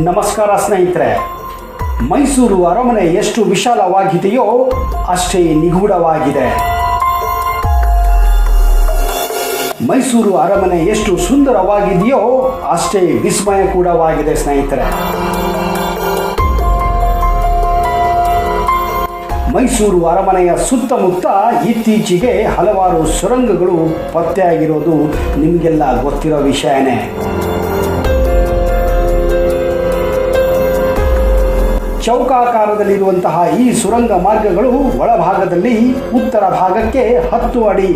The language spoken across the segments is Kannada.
ನಮಸ್ಕಾರ ಸ್ನೇಹಿತರೆ. ಮೈಸೂರು ಅರಮನೆ ಎಷ್ಟು ವಿಶಾಲವಾಗಿದೆಯೋ ಅಷ್ಟೇ ನಿಗೂಢವಾಗಿದೆ. ಮೈಸೂರು ಅರಮನೆ ಎಷ್ಟು ಸುಂದರವಾಗಿದೆಯೋ ಅಷ್ಟೇ ವಿಸ್ಮಯ ಕೂಡವಾಗಿದೆ ಸ್ನೇಹಿತರೆ. ಮೈಸೂರು ಅರಮನೆಯ ಸುತ್ತಮುತ್ತ ಇತ್ತೀಚೆಗೆ ಹಲವಾರು ಸುರಂಗಗಳು ಪತ್ತೆಯಾಗಿರೋದು ನಿಮಗೆಲ್ಲ ಗೊತ್ತಿರೋ ವಿಷಯನೇ. ಚೌಕಾಕಾರದಲ್ಲಿರುವಂತಹ ಈ ಸುರಂಗ ಮಾರ್ಗಗಳು ಒಳಭಾಗದಲ್ಲಿ ಉತ್ತರ ಭಾಗಕ್ಕೆ 10 ಅಡಿ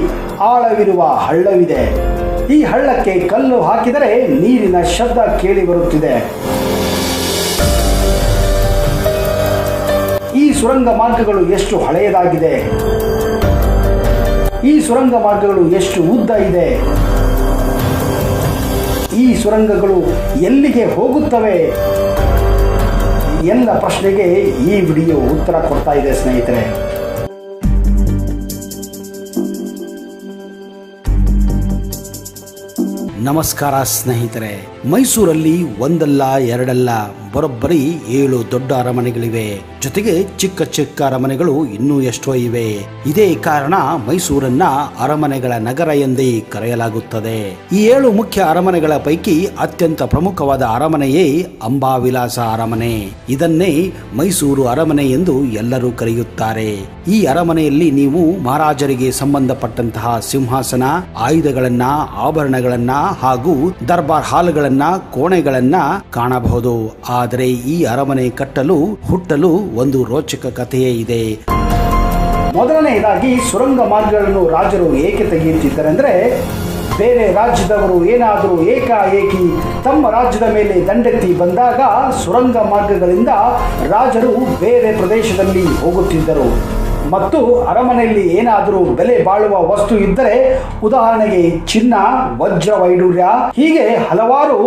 ಆಳವಿರುವ ಹಳ್ಳವಿದೆ. ಈ ಹಳ್ಳಕ್ಕೆ ಕಲ್ಲು ಹಾಕಿದರೆ ನೀರಿನ ಶಬ್ದ ಕೇಳಿ ಬರುತ್ತಿದೆ. ಈ ಸುರಂಗ ಮಾರ್ಗಗಳು ಎಷ್ಟು ಹಳೆಯದಾಗಿದೆ, ಈ ಸುರಂಗ ಮಾರ್ಗಗಳು ಎಷ್ಟು ಉದ್ದ ಇದೆ, ಈ ಸುರಂಗಗಳು ಎಲ್ಲಿಗೆ ಹೋಗುತ್ತವೆ ಎಲ್ಲ ಪ್ರಶ್ನೆಗೆ ಈ ವಿಡಿಯೋ ಉತ್ತರ ಕೊಡ್ತಾ ಇದೆ ಸ್ನೇಹಿತರೆ. ನಮಸ್ಕಾರ ಸ್ನೇಹಿತರೆ. ಮೈಸೂರಲ್ಲಿ ಒಂದಲ್ಲ ಎರಡಲ್ಲ ಬರೋಬ್ಬರಿ 7 ದೊಡ್ಡ ಅರಮನೆಗಳಿವೆ. ಜೊತೆಗೆ ಚಿಕ್ಕ ಚಿಕ್ಕ ಅರಮನೆಗಳು ಇನ್ನೂ ಎಷ್ಟೋ ಇವೆ. ಇದೇ ಕಾರಣ ಮೈಸೂರನ್ನ ಅರಮನೆಗಳ ನಗರ ಎಂದೇ ಕರೆಯಲಾಗುತ್ತದೆ. ಈ 7 ಮುಖ್ಯ ಅರಮನೆಗಳ ಪೈಕಿ ಅತ್ಯಂತ ಪ್ರಮುಖವಾದ ಅರಮನೆಯೇ ಅಂಬಾವಿಲಾಸ ಅರಮನೆ. ಇದನ್ನೇ ಮೈಸೂರು ಅರಮನೆ ಎಂದು ಎಲ್ಲರೂ ಕರೆಯುತ್ತಾರೆ. ಈ ಅರಮನೆಯಲ್ಲಿ ನೀವು ಮಹಾರಾಜರಿಗೆ ಸಂಬಂಧಪಟ್ಟಂತಹ ಸಿಂಹಾಸನ, ಆಯುಧಗಳನ್ನ, ಆಭರಣಗಳನ್ನ ಹಾಗೂ ದರ್ಬಾರ್ ಹಾಲ್ಗಳನ್ನ, ಕೋಣೆಗಳನ್ನ ಕಾಣಬಹುದು. ಆದರೆ ಈ ಅರಮನೆ ಹುಟ್ಟಲು ಒಂದು ರೋಚಕ ಕಥೆಯೇ ಇದೆ. ಮೊದಲನೆಯದಾಗಿ ಸುರಂಗ ಮಾರ್ಗಗಳನ್ನು ರಾಜರು ಏಕೆ ತೆಗೆಯುತ್ತಿದ್ದರೆಂದ್ರೆ, ಬೇರೆ ರಾಜ್ಯದವರು ಏನಾದರೂ ಏಕಾಏಕಿ ತಮ್ಮ ರಾಜ್ಯದ ಮೇಲೆ ದಂಡೆತ್ತಿ ಬಂದಾಗ ಸುರಂಗ ಮಾರ್ಗಗಳಿಂದ ರಾಜರು ಬೇರೆ ಪ್ರದೇಶದಲ್ಲಿ ಹೋಗುತ್ತಿದ್ದರು. ಮತ್ತು ಅರಮನೆಯಲ್ಲಿ ಏನಾದರೂ ಬೆಲೆ ಬಾಳುವ ವಸ್ತು ಇದ್ದರೆ, ಉದಾಹರಣೆಗೆ ಚಿನ್ನ, ವಜ್ರ ವೈಡೂರ್ಯ, ಹೀಗೆ ಹಲವಾರು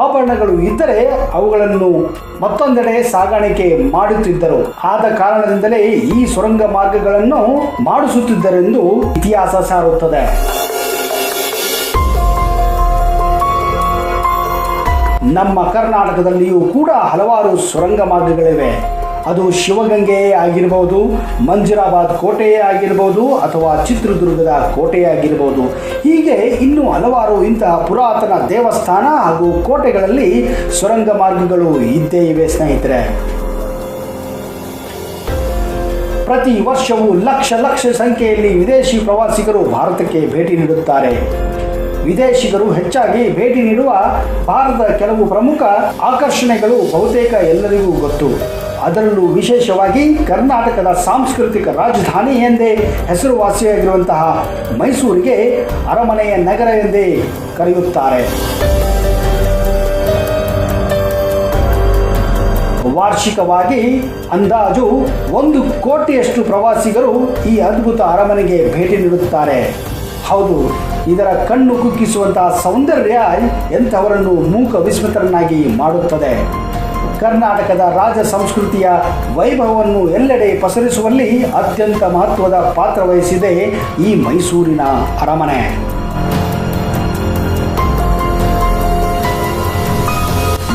ಆಭರಣಗಳು ಇದ್ದರೆ ಅವುಗಳನ್ನು ಮತ್ತೊಂದೆಡೆ ಸಾಗಾಣಿಕೆ ಮಾಡುತ್ತಿದ್ದರು. ಆದ ಕಾರಣದಿಂದಲೇ ಈ ಸುರಂಗ ಮಾರ್ಗಗಳನ್ನು ಮಾಡಿಸುತ್ತಿದ್ದರೆಂದು ಇತಿಹಾಸ ಸಾರುತ್ತದೆ. ನಮ್ಮ ಕರ್ನಾಟಕದಲ್ಲಿಯೂ ಕೂಡ ಹಲವಾರು ಸುರಂಗ ಮಾರ್ಗಗಳಿವೆ. ಅದು ಶಿವಗಂಗೆಯೇ ಆಗಿರಬಹುದು, ಮಂಜರಾಬಾದ್ ಕೋಟೆಯೇ ಆಗಿರಬಹುದು, ಅಥವಾ ಚಿತ್ರದುರ್ಗದ ಕೋಟೆಯೇ ಆಗಿರಬಹುದು. ಹೀಗೆ ಇನ್ನೂ ಹಲವಾರು ಇಂತಹ ಪುರಾತನ ದೇವಸ್ಥಾನ ಹಾಗೂ ಕೋಟೆಗಳಲ್ಲಿ ಸುರಂಗ ಮಾರ್ಗಗಳು ಇದ್ದೇ ಇವೆ ಸ್ನೇಹಿತರೆ. ಪ್ರತಿ ವರ್ಷವೂ ಲಕ್ಷ ಸಂಖ್ಯೆಯಲ್ಲಿ ವಿದೇಶಿ ಪ್ರವಾಸಿಗರು ಭಾರತಕ್ಕೆ ಭೇಟಿ ನೀಡುತ್ತಾರೆ. ವಿದೇಶಿಗರು ಹೆಚ್ಚಾಗಿ ಭೇಟಿ ನೀಡುವ ಭಾರತದ ಕೆಲವು ಪ್ರಮುಖ ಆಕರ್ಷಣೆಗಳು ಬಹುತೇಕ ಎಲ್ಲರಿಗೂ ಗೊತ್ತು. ಅದರಲ್ಲೂ ವಿಶೇಷವಾಗಿ ಕರ್ನಾಟಕದ ಸಾಂಸ್ಕೃತಿಕ ರಾಜಧಾನಿ ಎಂದೇ ಹೆಸರುವಾಸಿಯಾಗಿರುವಂತಹ ಮೈಸೂರಿಗೆ ಅರಮನೆಯ ನಗರ ಎಂದೇ ಕರೆಯುತ್ತಾರೆ. ವಾರ್ಷಿಕವಾಗಿ ಅಂದಾಜು 1 ಕೋಟಿಯಷ್ಟು ಪ್ರವಾಸಿಗರು ಈ ಅದ್ಭುತ ಅರಮನೆಗೆ ಭೇಟಿ ನೀಡುತ್ತಾರೆ. ಹೌದು, ಇದರ ಕಣ್ಣು ಕುಕ್ಕಿಸುವಂತಹ ಸೌಂದರ್ಯ ಎಂಥವರನ್ನು ಮೂಕ ವಿಸ್ಮಿತರನ್ನಾಗಿ ಮಾಡುತ್ತದೆ. ಕರ್ನಾಟಕದ ರಾಜ ಸಂಸ್ಕೃತಿಯ ವೈಭವವನ್ನು ಎಲ್ಲೆಡೆ ಪಸರಿಸುವಲ್ಲಿ ಅತ್ಯಂತ ಮಹತ್ವದ ಪಾತ್ರ ವಹಿಸಿದೆ ಈ ಮೈಸೂರಿನ ಅರಮನೆ.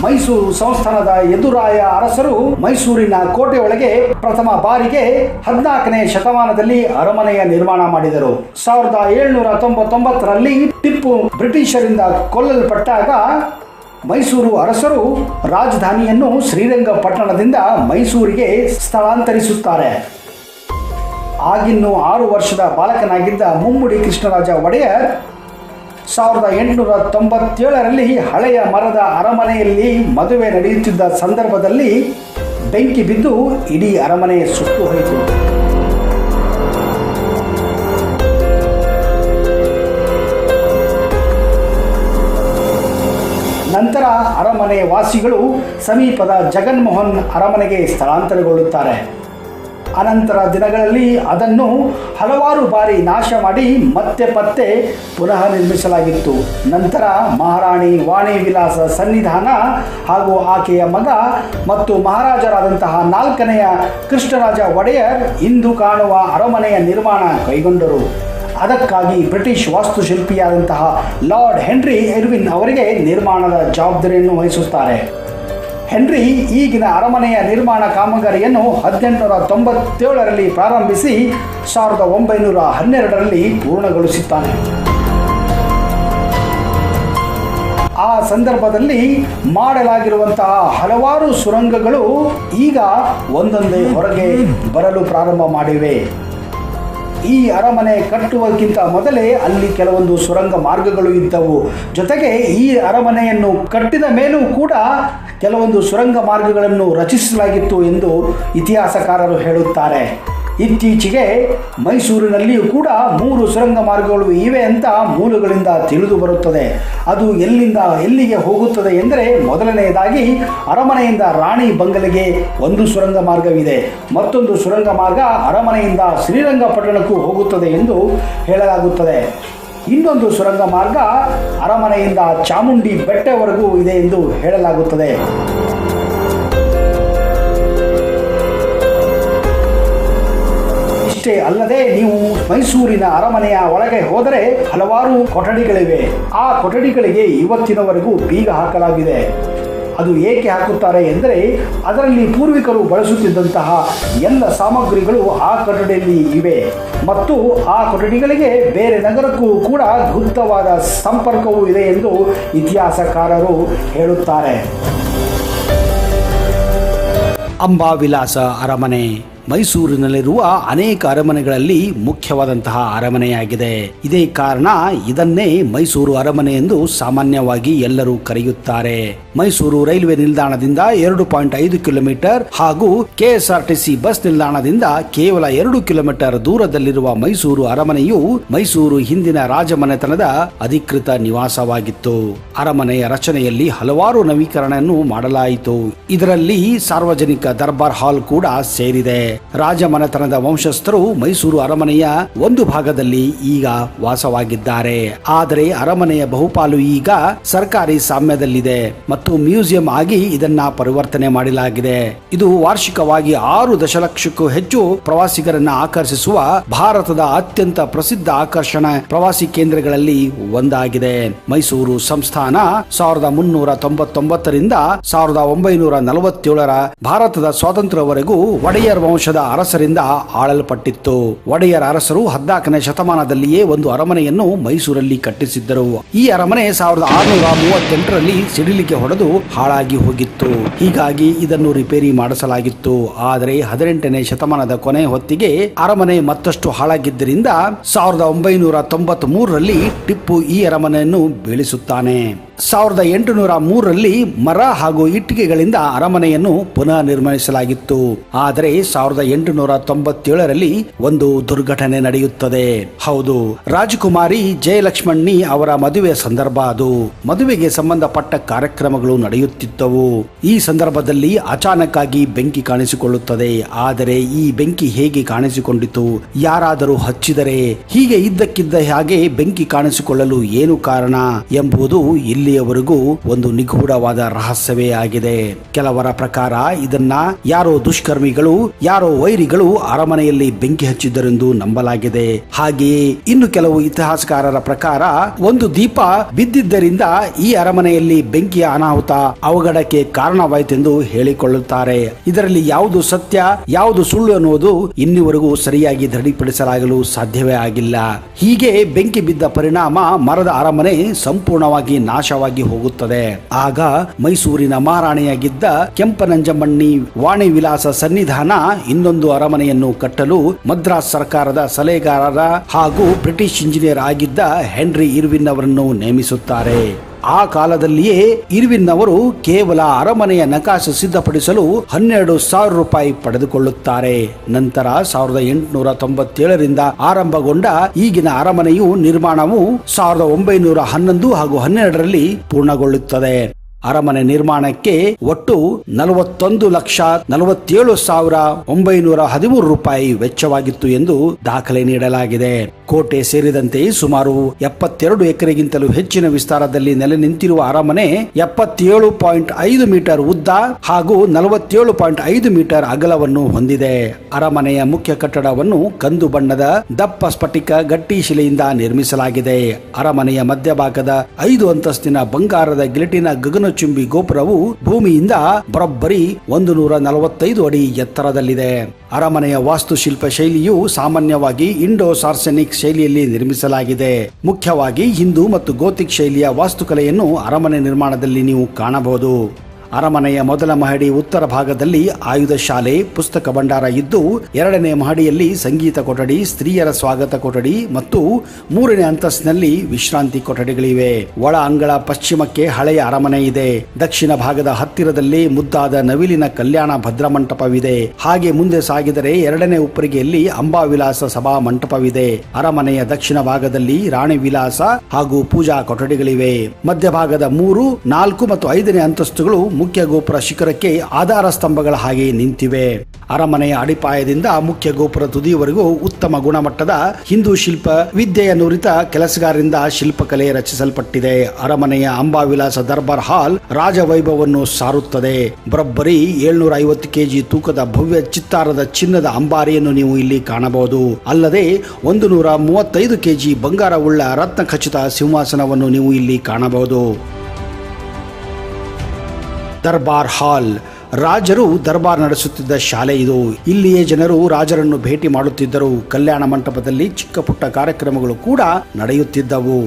ಮೈಸೂರು ಸಂಸ್ಥಾನದ ಯದುರಾಯ ಅರಸರು ಮೈಸೂರಿನ ಕೋಟೆಯೊಳಗೆ ಪ್ರಥಮ ಬಾರಿಗೆ 14ನೇ ಶತಮಾನದಲ್ಲಿ ಅರಮನೆಯ ನಿರ್ಮಾಣ ಮಾಡಿದರು. 1799ರಲ್ಲಿ ಟಿಪ್ಪು ಬ್ರಿಟಿಷರಿಂದ ಕೊಲ್ಲಲ್ಪಟ್ಟಾಗ ಮೈಸೂರು ಅರಸರು ರಾಜಧಾನಿಯನ್ನು ಶ್ರೀರಂಗಪಟ್ಟಣದಿಂದ ಮೈಸೂರಿಗೆ ಸ್ಥಳಾಂತರಿಸುತ್ತಾರೆ. ಆಗಿನ್ನೂ 6 ವರ್ಷದ ಬಾಲಕನಾಗಿದ್ದ ಮುಮ್ಮಡಿ ಕೃಷ್ಣರಾಜ ಒಡೆಯರ್ 1897ರಲ್ಲಿ ಹಳೆಯ ಮರದ ಅರಮನೆಯಲ್ಲಿ ಮದುವೆ ನಡೆಯುತ್ತಿದ್ದ ಸಂದರ್ಭದಲ್ಲಿ ಬೆಂಕಿ ಬಿದ್ದು ಇಡೀ ಅರಮನೆ ಸುಟ್ಟು ಹೋಯಿತು. ನಂತರ ಅರಮನೆ ವಾಸಿಗಳು ಸಮೀಪದ ಜಗನ್ಮೋಹನ್ ಅರಮನೆಗೆ ಸ್ಥಳಾಂತರಗೊಳ್ಳುತ್ತಾರೆ. ಅನಂತರ ದಿನಗಳಲ್ಲಿ ಅದನ್ನು ಹಲವಾರು ಬಾರಿ ನಾಶ ಮಾಡಿ ಮತ್ತೆ ಪುನಃ ನಿರ್ಮಿಸಲಾಗಿತ್ತು. ನಂತರ ಮಹಾರಾಣಿ ವಾಣಿ ವಿಲಾಸ ಸನ್ನಿಧಾನ ಹಾಗೂ ಆಕೆಯ ಮಗ ಮತ್ತು ಮಹಾರಾಜರಾದಂತಹ 4ನೆಯ ಕೃಷ್ಣರಾಜ ಒಡೆಯರ್ ಇಂದು ಕಾಣುವ ಅರಮನೆಯ ನಿರ್ಮಾಣ ಕೈಗೊಂಡರು. ಅದಕ್ಕಾಗಿ ಬ್ರಿಟಿಷ್ ವಾಸ್ತುಶಿಲ್ಪಿಯಾದಂತಹ ಲಾರ್ಡ್ ಹೆನ್ರಿ ಇರ್ವಿನ್ ಅವರಿಗೆ ನಿರ್ಮಾಣದ ಜವಾಬ್ದಾರಿಯನ್ನು ವಹಿಸುತ್ತಾರೆ. ಹೆನ್ರಿ ಈಗಿನ ಅರಮನೆಯ ನಿರ್ಮಾಣ ಕಾಮಗಾರಿಯನ್ನು 1897ರಲ್ಲಿ ಪ್ರಾರಂಭಿಸಿ 1912ರಲ್ಲಿ ಪೂರ್ಣಗೊಳಿಸುತ್ತಾನೆ. ಆ ಸಂದರ್ಭದಲ್ಲಿ ಮಾಡಲಾಗಿರುವಂತಹ ಹಲವಾರು ಸುರಂಗಗಳು ಈಗ ಒಂದೊಂದೇ ಹೊರಗೆ ಬರಲು ಪ್ರಾರಂಭ ಮಾಡಿವೆ. ಈ ಅರಮನೆ ಕಟ್ಟುವಕ್ಕಿಂತ ಮೊದಲೇ ಅಲ್ಲಿ ಕೆಲವೊಂದು ಸುರಂಗ ಮಾರ್ಗಗಳು ಇದ್ದವು. ಜೊತೆಗೆ ಈ ಅರಮನೆಯನ್ನು ಕಟ್ಟಿದ ಮೇಲೂ ಕೂಡ ಕೆಲವೊಂದು ಸುರಂಗ ಮಾರ್ಗಗಳನ್ನು ರಚಿಸಲಾಗಿತ್ತು ಎಂದು ಇತಿಹಾಸಕಾರರು ಹೇಳುತ್ತಾರೆ. ಇತ್ತೀಚೆಗೆ ಮೈಸೂರಿನಲ್ಲಿಯೂ ಕೂಡ 3 ಸುರಂಗ ಮಾರ್ಗಗಳು ಇವೆ ಅಂತ ಮೂಲಗಳಿಂದ ತಿಳಿದು ಬರುತ್ತದೆ. ಅದು ಎಲ್ಲಿಂದ ಎಲ್ಲಿಗೆ ಹೋಗುತ್ತದೆ ಎಂದರೆ, ಮೊದಲನೆಯದಾಗಿ ಅರಮನೆಯಿಂದ ರಾಣಿ ಬಂಗಲೆಗೆ ಒಂದು ಸುರಂಗ ಮಾರ್ಗವಿದೆ. ಮತ್ತೊಂದು ಸುರಂಗ ಮಾರ್ಗ ಅರಮನೆಯಿಂದ ಶ್ರೀರಂಗಪಟ್ಟಣಕ್ಕೂ ಹೋಗುತ್ತದೆ ಎಂದು ಹೇಳಲಾಗುತ್ತದೆ. ಇನ್ನೊಂದು ಸುರಂಗ ಮಾರ್ಗ ಅರಮನೆಯಿಂದ ಚಾಮುಂಡಿ ಬೆಟ್ಟವರೆಗೂ ಇದೆ ಎಂದು ಹೇಳಲಾಗುತ್ತದೆ. ಇಷ್ಟೇ ಅಲ್ಲದೆ ನೀವು ಮೈಸೂರಿನ ಅರಮನೆಯ ಒಳಗೆ ಹೋದರೆ ಹಲವಾರು ಕೊಠಡಿಗಳಿವೆ. ಆ ಕೊಠಡಿಗಳಿಗೆ ಇವತ್ತಿನವರೆಗೂ ಬೀಗ ಹಾಕಲಾಗಿದೆ. ಅದು ಏಕೆ ಹಾಕುತ್ತಾರೆ ಎಂದರೆ, ಅದರಲ್ಲಿ ಪೂರ್ವಿಕರು ಬಳಸುತ್ತಿದ್ದಂತಹ ಎಲ್ಲ ಸಾಮಗ್ರಿಗಳು ಆ ಕೊಠಡಿಯಲ್ಲಿ ಇವೆ ಮತ್ತು ಆ ಕೊಠಡಿಗಳಿಗೆ ಬೇರೆ ನಗರಕ್ಕೂ ಕೂಡ ಗುಪ್ತವಾದ ಸಂಪರ್ಕವೂ ಇದೆ ಎಂದು ಇತಿಹಾಸಕಾರರು ಹೇಳುತ್ತಾರೆ. ಅಂಬಾವಿಲಾಸ ಅರಮನೆ ಮೈಸೂರಿನಲ್ಲಿರುವ ಅನೇಕ ಅರಮನೆಗಳಲ್ಲಿ ಮುಖ್ಯವಾದಂತಹ ಅರಮನೆಯಾಗಿದೆ. ಇದೇ ಕಾರಣ ಇದನ್ನೇ ಮೈಸೂರು ಅರಮನೆ ಎಂದು ಸಾಮಾನ್ಯವಾಗಿ ಎಲ್ಲರೂ ಕರೆಯುತ್ತಾರೆ. ಮೈಸೂರು ರೈಲ್ವೆ ನಿಲ್ದಾಣದಿಂದ 2.5 ಕಿಲೋಮೀಟರ್ ಹಾಗೂ ಕೆಎಸ್ಆರ್ಟಿಸಿ ಬಸ್ ನಿಲ್ದಾಣದಿಂದ ಕೇವಲ 2 ಕಿಲೋಮೀಟರ್ ದೂರದಲ್ಲಿರುವ ಮೈಸೂರು ಅರಮನೆಯು ಮೈಸೂರು ಹಿಂದಿನ ರಾಜಮನೆತನದ ಅಧಿಕೃತ ನಿವಾಸವಾಗಿತ್ತು. ಅರಮನೆಯ ರಚನೆಯಲ್ಲಿ ಹಲವಾರು ನವೀಕರಣವನ್ನು ಮಾಡಲಾಯಿತು. ಇದರಲ್ಲಿ ಸಾರ್ವಜನಿಕ ದರ್ಬಾರ್ ಹಾಲ್ ಕೂಡ ಸೇರಿದೆ. ರಾಜಮನೆತನದ ವಂಶಸ್ಥರು ಮೈಸೂರು ಅರಮನೆಯ ಒಂದು ಭಾಗದಲ್ಲಿ ಈಗ ವಾಸವಾಗಿದ್ದಾರೆ. ಆದರೆ ಅರಮನೆಯ ಬಹುಪಾಲು ಈಗ ಸರ್ಕಾರಿ ಸ್ವಾಮ್ಯದಲ್ಲಿದೆ ಮತ್ತು ಮ್ಯೂಸಿಯಂ ಆಗಿ ಇದನ್ನ ಪರಿವರ್ತನೆ ಮಾಡಲಾಗಿದೆ. ಇದು ವಾರ್ಷಿಕವಾಗಿ 6 ದಶಲಕ್ಷಕ್ಕೂ ಹೆಚ್ಚು ಪ್ರವಾಸಿಗರನ್ನ ಆಕರ್ಷಿಸುವ ಭಾರತದ ಅತ್ಯಂತ ಪ್ರಸಿದ್ಧ ಆಕರ್ಷಣಾ ಪ್ರವಾಸಿ ಕೇಂದ್ರಗಳಲ್ಲಿ ಒಂದಾಗಿದೆ. ಮೈಸೂರು ಸಂಸ್ಥಾನ 1399ರಿಂದ 1947ರ ಭಾರತದ ಸ್ವಾತಂತ್ರ್ಯವರೆಗೂ ಒಡೆಯರ್ ವಂಶದ ಅರಸರಿಂದ ಆಳಲ್ಪಟ್ಟಿತ್ತು. ಒಡೆಯರ್ ಅರಸರು 14ನೇ ಶತಮಾನದಲ್ಲಿಯೇ ಒಂದು ಅರಮನೆಯನ್ನು ಮೈಸೂರಲ್ಲಿ ಕಟ್ಟಿಸಿದ್ದರು. ಈ ಅರಮನೆ 1638ರಲ್ಲಿ ಸಿಡಿಲಿಗೆ ಹೊಡೆದು ಹಾಳಾಗಿ ಹೋಗಿತ್ತು. ಹೀಗಾಗಿ ಇದನ್ನು ರಿಪೇರಿ ಮಾಡಿಸಲಾಗಿತ್ತು. ಆದರೆ 18ನೇ ಶತಮಾನದ ಕೊನೆ ಹೊತ್ತಿಗೆ ಅರಮನೆ ಮತ್ತಷ್ಟು ಹಾಳಾಗಿದ್ದರಿಂದ 1993ರಲ್ಲಿ ಟಿಪ್ಪು ಈ ಅರಮನೆಯನ್ನು ಬೀಳಿಸುತ್ತಾನೆ. 1803ರಲ್ಲಿ ಮರ ಹಾಗೂ ಇಟ್ಟಿಗೆಗಳಿಂದ ಅರಮನೆಯನ್ನು ಪುನಃ ನಿರ್ಮಿಸಲಾಗಿತ್ತು. ಆದರೆ 1897ರಲ್ಲಿ ಒಂದು ದುರ್ಘಟನೆ ನಡೆಯುತ್ತದೆ. ಹೌದು, ರಾಜಕುಮಾರಿ ಜಯಲಕ್ಷ್ಮಣಿ ಅವರ ಮದುವೆ ಸಂದರ್ಭ ಅದು. ಮದುವೆಗೆ ಸಂಬಂಧಪಟ್ಟ ಕಾರ್ಯಕ್ರಮಗಳು ನಡೆಯುತ್ತಿದ್ದವು. ಈ ಸಂದರ್ಭದಲ್ಲಿ ಅಚಾನಕ್ ಆಗಿ ಬೆಂಕಿ ಕಾಣಿಸಿಕೊಳ್ಳುತ್ತದೆ. ಆದರೆ ಈ ಬೆಂಕಿ ಹೇಗೆ ಕಾಣಿಸಿಕೊಂಡಿತು, ಯಾರಾದರೂ ಹಚ್ಚಿದರೆ, ಹೀಗೆ ಇದ್ದಕ್ಕಿದ್ದ ಹಾಗೆ ಬೆಂಕಿ ಕಾಣಿಸಿಕೊಳ್ಳಲು ಏನು ಕಾರಣ ಎಂಬುದು ಇಲ್ಲಿಯವರೆಗೂ ಒಂದು ನಿಗೂಢವಾದ ರಹಸ್ಯವೇ ಆಗಿದೆ. ಕೆಲವರ ಪ್ರಕಾರ ಇದನ್ನ ಯಾರೋ ದುಷ್ಕರ್ಮಿಗಳು, ಯಾರೋ ವೈರಿಗಳು ಅರಮನೆಯಲ್ಲಿ ಬೆಂಕಿ ಹಚ್ಚಿದ್ದರೆಂದು ನಂಬಲಾಗಿದೆ. ಹಾಗೆಯೇ ಇನ್ನು ಕೆಲವು ಇತಿಹಾಸಕಾರರ ಪ್ರಕಾರ ಒಂದು ದೀಪ ಬಿದ್ದಿದ್ದರಿಂದ ಈ ಅರಮನೆಯಲ್ಲಿ ಬೆಂಕಿಯ ಅನಾಹುತ ಅವಘಡಕ್ಕೆ ಕಾರಣವಾಯಿತೆಂದು ಹೇಳಿಕೊಳ್ಳುತ್ತಾರೆ. ಇದರಲ್ಲಿ ಯಾವುದು ಸತ್ಯ ಯಾವುದು ಸುಳ್ಳು ಅನ್ನುವುದು ಇನ್ನಿವರೆಗೂ ಸರಿಯಾಗಿ ದೃಢಪಡಿಸಲಾಗಲು ಸಾಧ್ಯವೇ ಆಗಿಲ್ಲ. ಹೀಗೆ ಬೆಂಕಿ ಬಿದ್ದ ಪರಿಣಾಮ ಮರದ ಅರಮನೆ ಸಂಪೂರ್ಣವಾಗಿ ನಾಶವಾಗಿ ಹೋಗುತ್ತದೆ. ಆಗ ಮೈಸೂರಿನ ಮಹಾರಾಣಿಯಾಗಿದ್ದ ಕೆಂಪನಂಜಮ್ಮಣ್ಣಿ ವಾಣಿ ವಿಲಾಸ ಸನ್ನಿಧಾನ ಇನ್ನೊಂದು ಅರಮನೆಯನ್ನು ಕಟ್ಟಲು ಮದ್ರಾಸ್ ಸರ್ಕಾರದ ಸಲಹೆಗಾರರ ಹಾಗೂ ಬ್ರಿಟಿಷ್ ಇಂಜಿನಿಯರ್ ಆಗಿದ್ದ ಹೆನ್ರಿ ಇರ್ವಿನ್ ಅವರನ್ನು ನೇಮಿಸುತ್ತಾರೆ. ಆ ಕಾಲದಲ್ಲಿಯೇ ಇರ್ವಿನ್ ಅವರು ಕೇವಲ ಅರಮನೆಯ ನಕಾಶೆ ಸಿದ್ಧಪಡಿಸಲು 12,000 ರೂಪಾಯಿ ಪಡೆದುಕೊಳ್ಳುತ್ತಾರೆ. ನಂತರ 1897ರಿಂದ ಆರಂಭಗೊಂಡ ಈಗಿನ ಅರಮನೆಯು ನಿರ್ಮಾಣವು 1911 ಹಾಗೂ 12ರಲ್ಲಿ ಪೂರ್ಣಗೊಳ್ಳುತ್ತದೆ. ಅರಮನೆ ನಿರ್ಮಾಣಕ್ಕೆ ಒಟ್ಟು 41,47,913 ರೂಪಾಯಿ ವೆಚ್ಚವಾಗಿತ್ತು ಎಂದು ದಾಖಲೆ ನೀಡಲಾಗಿದೆ. ಕೋಟೆ ಸೇರಿದಂತೆ ಸುಮಾರು 72 ಎಕರೆಗಿಂತಲೂ ಹೆಚ್ಚಿನ ವಿಸ್ತಾರದಲ್ಲಿ ನೆಲೆ ನಿಂತಿರುವ ಅರಮನೆ 77.5 ಮೀಟರ್ ಉದ್ದ ಹಾಗೂ 47.5 ಮೀಟರ್ ಅಗಲವನ್ನು ಹೊಂದಿದೆ. ಅರಮನೆಯ ಮುಖ್ಯ ಕಟ್ಟಡವನ್ನು ಕಂದು ಬಣ್ಣದ ದಪ್ಪ ಸ್ಫಟಿಕ ಗಟ್ಟಿ ಶಿಲೆಯಿಂದ ನಿರ್ಮಿಸಲಾಗಿದೆ. ಅರಮನೆಯ ಮಧ್ಯಭಾಗದ 5 ಅಂತಸ್ತಿನ ಬಂಗಾರದ ಗಿಲಿಟಿನ ಗಗನ ಗಗನಚುಂಬಿ ಗೋಪುರವು ಭೂಮಿಯಿಂದ ಬರೋಬ್ಬರಿ 145 ಅಡಿ ಎತ್ತರದಲ್ಲಿದೆ. ಅರಮನೆಯ ವಾಸ್ತುಶಿಲ್ಪ ಶೈಲಿಯು ಸಾಮಾನ್ಯವಾಗಿ ಇಂಡೋ ಸಾರ್ಸೆನಿಕ್ ಶೈಲಿಯಲ್ಲಿ ನಿರ್ಮಿಸಲಾಗಿದೆ. ಮುಖ್ಯವಾಗಿ ಹಿಂದೂ ಮತ್ತು ಗೋತಿಕ್ ಶೈಲಿಯ ವಾಸ್ತುಕಲೆಯನ್ನು ಅರಮನೆ ನಿರ್ಮಾಣದಲ್ಲಿ ನೀವು ಕಾಣಬಹುದು. ಅರಮನೆಯ ಮೊದಲ ಮಹಡಿ ಉತ್ತರ ಭಾಗದಲ್ಲಿ ಆಯುಧ ಶಾಲೆ, ಪುಸ್ತಕ ಭಂಡಾರ ಇದ್ದು, ಎರಡನೇ ಮಹಡಿಯಲ್ಲಿ ಸಂಗೀತ ಕೊಠಡಿ, ಸ್ತ್ರೀಯರ ಸ್ವಾಗತ ಕೊಠಡಿ ಮತ್ತು ಮೂರನೇ ಅಂತಸ್ತಿನಲ್ಲಿ ವಿಶ್ರಾಂತಿ ಕೊಠಡಿಗಳಿವೆ. ಒಳ ಅಂಗಳ ಪಶ್ಚಿಮಕ್ಕೆ ಹಳೆಯ ಅರಮನೆ ಇದೆ. ದಕ್ಷಿಣ ಭಾಗದ ಹತ್ತಿರದಲ್ಲಿ ಮುದ್ದಾದ ನವಿಲಿನ ಕಲ್ಯಾಣ ಭದ್ರ ಮಂಟಪವಿದೆ. ಹಾಗೆ ಮುಂದೆ ಸಾಗಿದರೆ ಎರಡನೇ ಉಪ್ಪರಿಗೆಯಲ್ಲಿ ಅಂಬಾವಿಲಾಸ ಸಭಾ ಮಂಟಪವಿದೆ. ಅರಮನೆಯ ದಕ್ಷಿಣ ಭಾಗದಲ್ಲಿ ರಾಣಿ ವಿಲಾಸ ಹಾಗೂ ಪೂಜಾ ಕೊಠಡಿಗಳಿವೆ. ಮಧ್ಯಭಾಗದ 3, 4 ಮತ್ತು 5ನೇ ಅಂತಸ್ತುಗಳು ಮುಖ್ಯ ಗೋಪುರ ಶಿಖರಕ್ಕೆ ಆಧಾರ ಸ್ತಂಭಗಳ ಹಾಗೆ ನಿಂತಿವೆ. ಅರಮನೆಯ ಅಡಿಪಾಯದಿಂದ ಮುಖ್ಯ ಗೋಪುರ ತುದಿಯವರೆಗೂ ಉತ್ತಮ ಗುಣಮಟ್ಟದ ಹಿಂದೂ ಶಿಲ್ಪ ವಿದ್ಯೆಯ ನುರಿತ ಕೆಲಸಗಾರರಿಂದ ಶಿಲ್ಪಕಲೆ ರಚಿಸಲ್ಪಟ್ಟಿದೆ. ಅರಮನೆಯ ಅಂಬಾವಿಲಾಸ ದರ್ಬಾರ್ ಹಾಲ್ ರಾಜವೈಭವವನ್ನು ಸಾರುತ್ತದೆ. ಬರೋಬ್ಬರಿ 750 ಕೆಜಿ ತೂಕದ ಭವ್ಯ ಚಿತ್ತಾರದ ಚಿನ್ನದ ಅಂಬಾರಿಯನ್ನು ನೀವು ಇಲ್ಲಿ ಕಾಣಬಹುದು. ಅಲ್ಲದೆ 135 ಕೆಜಿ ಬಂಗಾರವುಳ್ಳ ರತ್ನ ಖಚಿತ ಸಿಂಹಾಸನವನ್ನು ನೀವು ಇಲ್ಲಿ ಕಾಣಬಹುದು. ದರ್ಬಾರ್ ಹಾಲ್ ರಾಜರು ದರ್ಬಾರ್ ನಡೆಸುತ್ತಿದ್ದ ಶಾಲೆ ಇದು. ಇಲ್ಲಿಯೇ ಜನರು ರಾಜರನ್ನು ಭೇಟಿ ಮಾಡುತ್ತಿದ್ದರು. ಕಲ್ಯಾಣ ಮಂಟಪದಲ್ಲಿ ಚಿಕ್ಕ ಪುಟ್ಟ ಕಾರ್ಯಕ್ರಮಗಳು ಕೂಡ ನಡೆಯುತ್ತಿದ್ದವು.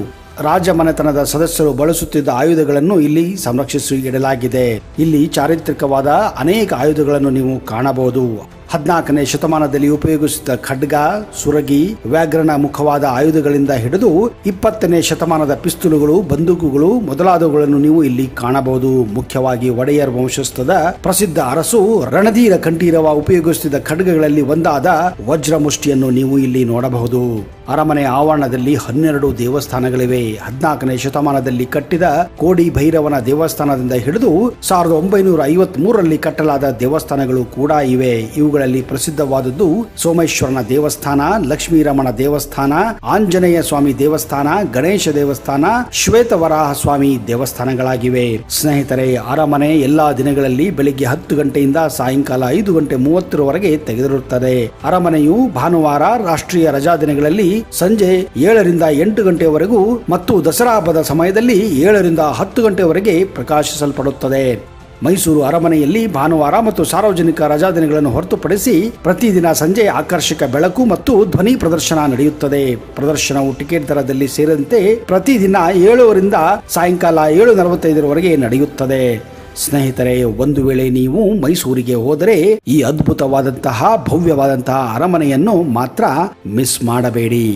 ರಾಜ ಮನೆತನದ ಸದಸ್ಯರು ಬಳಸುತ್ತಿದ್ದ ಆಯುಧಗಳನ್ನು ಇಲ್ಲಿ ಸಂರಕ್ಷಿಸಿ ಇಡಲಾಗಿದೆ. ಇಲ್ಲಿ ಚಾರಿತ್ರಿಕವಾದ ಅನೇಕ ಆಯುಧಗಳನ್ನು ನೀವು ಕಾಣಬಹುದು. 14ನೇ ಶತಮಾನದಲ್ಲಿ ಉಪಯೋಗಿಸಿದ ಖಡ್ಗ, ಸುರಗಿ, ವ್ಯಾಘ್ರನ ಮುಖವಾದ ಆಯುಧಗಳಿಂದ ಹಿಡಿದು 20ನೇ ಶತಮಾನದ ಪಿಸ್ತೂಲುಗಳು, ಬಂದೂಕುಗಳು ಮೊದಲಾದವುಗಳನ್ನು ನೀವು ಇಲ್ಲಿ ಕಾಣಬಹುದು. ಮುಖ್ಯವಾಗಿ ಒಡೆಯರ್ ವಂಶಸ್ಥದ ಪ್ರಸಿದ್ಧ ಅರಸು ರಣಧೀರ ಕಂಠೀರವ ಉಪಯೋಗಿಸುತ್ತಿದ್ದ ಖಡ್ಗಗಳಲ್ಲಿ ಒಂದಾದ ವಜ್ರ ಮುಷ್ಟಿಯನ್ನು ನೀವು ಇಲ್ಲಿ ನೋಡಬಹುದು. ಅರಮನೆಯ ಆವರಣದಲ್ಲಿ 12 ದೇವಸ್ಥಾನಗಳಿವೆ. 14ನೇ ಶತಮಾನದಲ್ಲಿ ಕಟ್ಟಿದ ಕೋಡಿ ಭೈರವನ ದೇವಸ್ಥಾನದಿಂದ ಹಿಡಿದು 1953ರಲ್ಲಿ ಕಟ್ಟಲಾದ ದೇವಸ್ಥಾನಗಳು ಕೂಡ ಇವೆ. ಇವುಗಳಲ್ಲಿ ಪ್ರಸಿದ್ಧವಾದದ್ದು ಸೋಮೇಶ್ವರನ ದೇವಸ್ಥಾನ, ಲಕ್ಷ್ಮೀರಮಣ ದೇವಸ್ಥಾನ, ಆಂಜನೇಯ ಸ್ವಾಮಿ ದೇವಸ್ಥಾನ, ಗಣೇಶ ದೇವಸ್ಥಾನ, ಶ್ವೇತವರಾಹ ಸ್ವಾಮಿ ದೇವಸ್ಥಾನಗಳಾಗಿವೆ. ಸ್ನೇಹಿತರೆ, ಅರಮನೆ ಎಲ್ಲಾ ದಿನಗಳಲ್ಲಿ ಬೆಳಿಗ್ಗೆ 10 ಗಂಟೆಯಿಂದ ಸಾಯಂಕಾಲ 5 ಗಂಟೆ 30ರವರೆಗೆ ತೆಗೆದಿರುತ್ತದೆ. ಅರಮನೆಯು ಭಾನುವಾರ, ರಾಷ್ಟ್ರೀಯ ರಜಾ ದಿನಗಳಲ್ಲಿ ಸಂಜೆ 7 ರಿಂದ 8 ಗಂಟೆಯವರೆಗೂ ಮತ್ತು ದಸರಾ ಹಬ್ಬದ ಸಮಯದಲ್ಲಿ 7 ರಿಂದ 10 ಗಂಟೆಯವರೆಗೆ ಪ್ರಕಾಶಿಸಲ್ಪಡುತ್ತದೆ. ಮೈಸೂರು ಅರಮನೆಯಲ್ಲಿ ಭಾನುವಾರ ಮತ್ತು ಸಾರ್ವಜನಿಕ ರಜಾದಿನಗಳನ್ನು ಹೊರತುಪಡಿಸಿ ಪ್ರತಿದಿನ ಸಂಜೆ ಆಕರ್ಷಕ ಬೆಳಕು ಮತ್ತು ಧ್ವನಿ ಪ್ರದರ್ಶನ ನಡೆಯುತ್ತದೆ. ಪ್ರದರ್ಶನವು ಟಿಕೆಟ್ ದರದಲ್ಲಿ ಸೇರಿದಂತೆ ಪ್ರತಿದಿನ 7 ರಿಂದ ಸಾಯಂಕಾಲ 7:45ರವರೆಗೆ ನಡೆಯುತ್ತದೆ. ಸ್ನೇಹಿತರೆ, ಒಂದು ವೇಳೆ ನೀವು ಮೈಸೂರಿಗೆ ಹೋದರೆ ಈ ಅದ್ಭುತವಾದಂತಹ ಭವ್ಯವಾದಂತಹ ಅರಮನೆಯನ್ನು ಮಾತ್ರ ಮಿಸ್ ಮಾಡಬೇಡಿ.